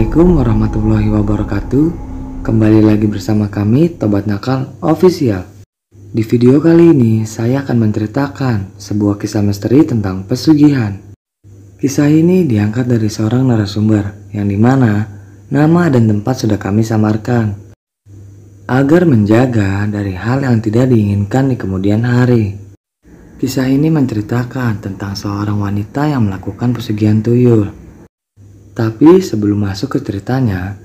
Assalamualaikum warahmatullahi wabarakatuh. Kembali lagi bersama kami Tobat Nakal Official. Di video kali ini saya akan menceritakan sebuah kisah misteri tentang pesugihan. Kisah ini diangkat dari seorang narasumber yang dimana nama dan tempat sudah kami samarkan agar menjaga dari hal yang tidak diinginkan di kemudian hari. Kisah ini menceritakan tentang seorang wanita yang melakukan pesugihan tuyul. Tapi sebelum masuk ke ceritanya,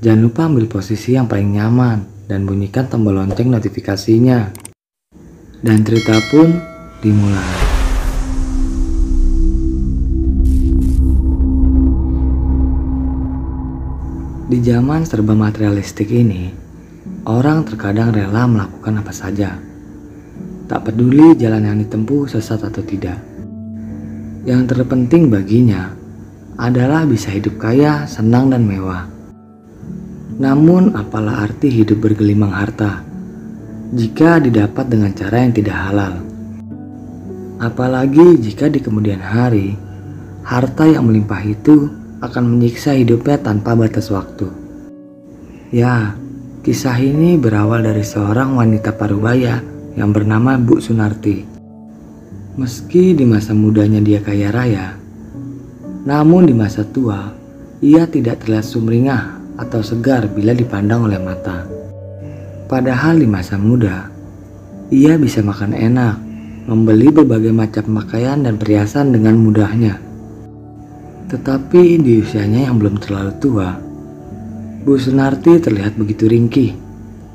jangan lupa ambil posisi yang paling nyaman dan bunyikan tombol lonceng notifikasinya. Dan cerita pun dimulai. Di zaman serba materialistik ini, orang terkadang rela melakukan apa saja. Tak peduli jalan yang ditempuh sesat atau tidak. Yang terpenting baginya adalah bisa hidup kaya, senang dan mewah. Namun apalah arti hidup bergelimang harta jika didapat dengan cara yang tidak halal? Apalagi jika di kemudian hari harta yang melimpah itu akan menyiksa hidupnya tanpa batas waktu. Ya, kisah ini berawal dari seorang wanita parubaya yang bernama Bu Sunarti. Meski di masa mudanya dia kaya raya, namun di masa tua, ia tidak terlihat sumringah atau segar bila dipandang oleh mata. Padahal di masa muda, ia bisa makan enak, membeli berbagai macam pakaian dan perhiasan dengan mudahnya. Tetapi di usianya yang belum terlalu tua, Bu Sunarti terlihat begitu ringkih,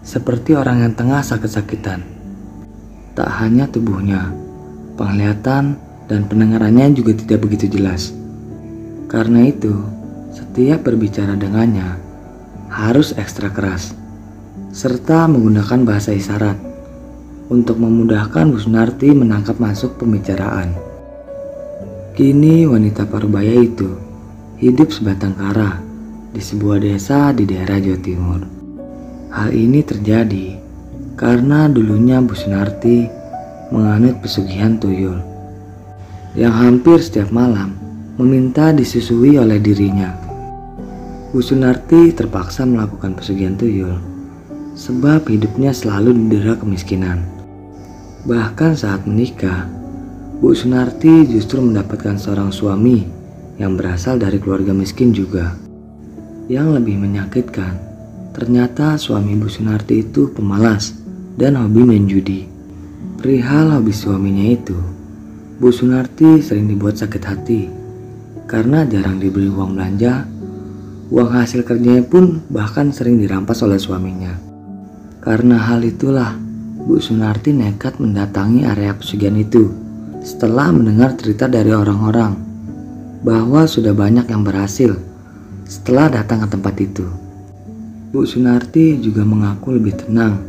seperti orang yang tengah sakit-sakitan. Tak hanya tubuhnya, penglihatan dan pendengarannya juga tidak begitu jelas. Karena itu, setiap berbicara dengannya harus ekstra keras, serta menggunakan bahasa isyarat untuk memudahkan Bu Sunarti menangkap masuk pembicaraan. Kini wanita parubaya itu hidup sebatang kara di sebuah desa di daerah Jawa Timur. Hal ini terjadi karena dulunya Bu Sunarti menganut pesugihan tuyul yang hampir setiap malam meminta disusui oleh dirinya. Bu Sunarti terpaksa melakukan pesugihan tuyul sebab hidupnya selalu didera kemiskinan. Bahkan saat menikah, Bu Sunarti justru mendapatkan seorang suami yang berasal dari keluarga miskin juga. Yang lebih menyakitkan, ternyata suami Bu Sunarti itu pemalas dan hobi main judi. Perihal hobi suaminya itu, Bu Sunarti sering dibuat sakit hati karena jarang diberi uang belanja. Uang hasil kerjanya pun bahkan sering dirampas oleh suaminya. Karena hal itulah, Bu Sunarti nekat mendatangi area pesugihan itu setelah mendengar cerita dari orang-orang bahwa sudah banyak yang berhasil setelah datang ke tempat itu. Bu Sunarti juga mengaku lebih tenang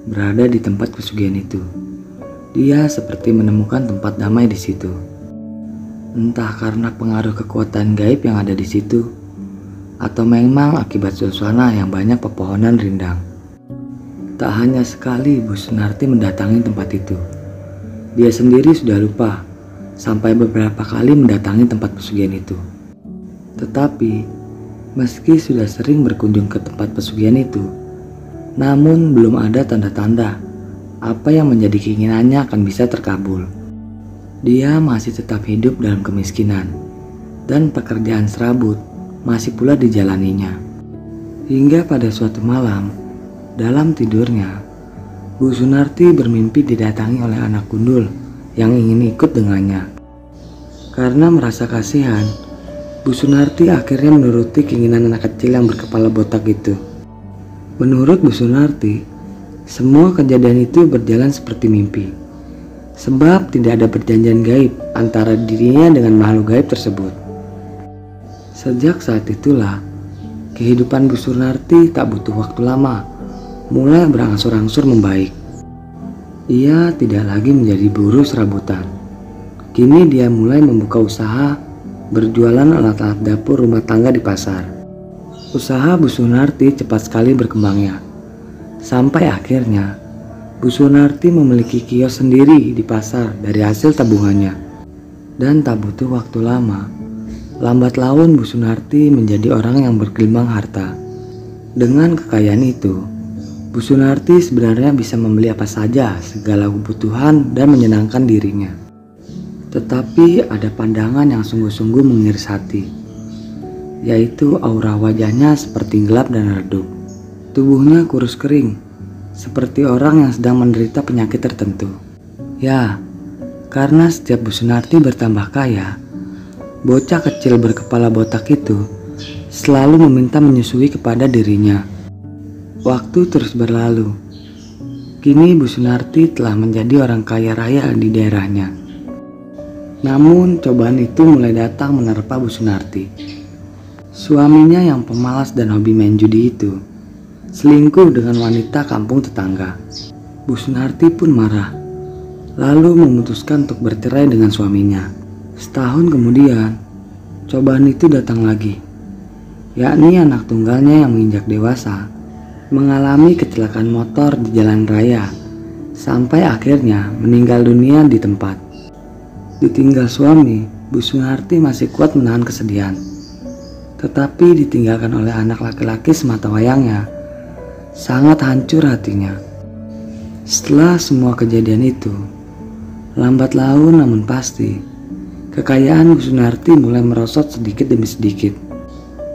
berada di tempat pesugihan itu. Dia seperti menemukan tempat damai di situ. Entah karena pengaruh kekuatan gaib yang ada di situ, atau memang akibat suasana yang banyak pepohonan rindang. Tak hanya sekali Bu Sunarti mendatangi tempat itu, dia sendiri sudah lupa sampai beberapa kali mendatangi tempat pesugihan itu. Tetapi meski sudah sering berkunjung ke tempat pesugihan itu, namun belum ada tanda-tanda apa yang menjadi keinginannya akan bisa terkabul. Dia masih tetap hidup dalam kemiskinan, dan pekerjaan serabut masih pula dijalaninya. Hingga pada suatu malam, dalam tidurnya, Bu Sunarti bermimpi didatangi oleh anak gundul yang ingin ikut dengannya. Karena merasa kasihan, Bu Sunarti akhirnya menuruti keinginan anak kecil yang berkepala botak itu. Menurut Bu Sunarti, semua kejadian itu berjalan seperti mimpi. Sebab tidak ada perjanjian gaib antara dirinya dengan makhluk gaib tersebut. Sejak saat itulah, kehidupan Bu Sunarti tak butuh waktu lama, mulai berangsur-angsur membaik. Ia tidak lagi menjadi buruh serabutan. Kini dia mulai membuka usaha berjualan alat-alat dapur rumah tangga di pasar. Usaha Bu Sunarti cepat sekali berkembangnya. Sampai akhirnya Bu Sunarti memiliki kios sendiri di pasar dari hasil tabungannya. Dan tak butuh waktu lama, lambat laun Bu Sunarti menjadi orang yang bergelimang harta. Dengan kekayaan itu, Bu Sunarti sebenarnya bisa membeli apa saja, segala kebutuhan dan menyenangkan dirinya. Tetapi ada pandangan yang sungguh-sungguh mengiris hati, yaitu aura wajahnya seperti gelap dan redup. Tubuhnya kurus kering, seperti orang yang sedang menderita penyakit tertentu. Ya, karena setiap Bu Sunarti bertambah kaya, bocah kecil berkepala botak itu selalu meminta menyusui kepada dirinya. Waktu terus berlalu. Kini Bu Sunarti telah menjadi orang kaya raya di daerahnya. Namun cobaan itu mulai datang menerpa Bu Sunarti. Suaminya yang pemalas dan hobi main judi itu selingkuh dengan wanita kampung tetangga. Bu Sunarti pun marah, lalu memutuskan untuk bercerai dengan suaminya. Setahun kemudian, cobaan itu datang lagi, yakni anak tunggalnya yang menginjak dewasa mengalami kecelakaan motor di jalan raya, sampai akhirnya meninggal dunia di tempat. Ditinggal suami, Bu Sunarti masih kuat menahan kesedihan. Tetapi ditinggalkan oleh anak laki-laki semata wayangnya, sangat hancur hatinya. Setelah semua kejadian itu, lambat laun namun pasti, kekayaan Bu Sunarti mulai merosot sedikit demi sedikit.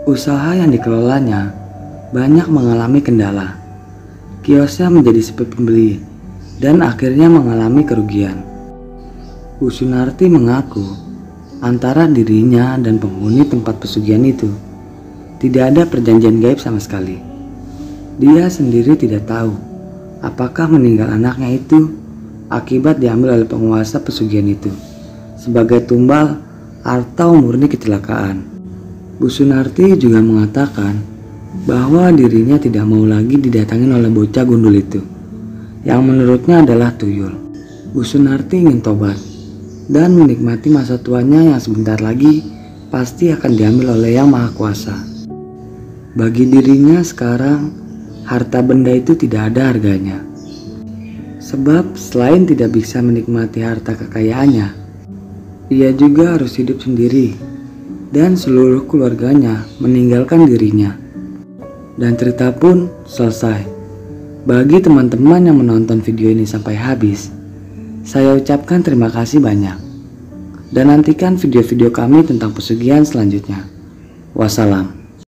Usaha yang dikelolanya banyak mengalami kendala. Kiosnya menjadi sepi pembeli dan akhirnya mengalami kerugian. Bu Sunarti mengaku antara dirinya dan penghuni tempat pesugihan itu tidak ada perjanjian gaib sama sekali. Dia sendiri tidak tahu apakah meninggal anaknya itu akibat diambil oleh penguasa pesugihan itu sebagai tumbal atau murni kecelakaan. Bu Sunarti juga mengatakan bahwa dirinya tidak mau lagi didatangin oleh bocah gundul itu, yang menurutnya adalah tuyul. Bu Sunarti ingin tobat dan menikmati masa tuanya yang sebentar lagi pasti akan diambil oleh Yang Maha Kuasa. Bagi dirinya sekarang, harta benda itu tidak ada harganya. Sebab selain tidak bisa menikmati harta kekayaannya, ia juga harus hidup sendiri dan seluruh keluarganya meninggalkan dirinya. Dan cerita pun selesai. Bagi teman-teman yang menonton video ini sampai habis, saya ucapkan terima kasih banyak. Dan nantikan video-video kami tentang pesugihan selanjutnya. Wassalam.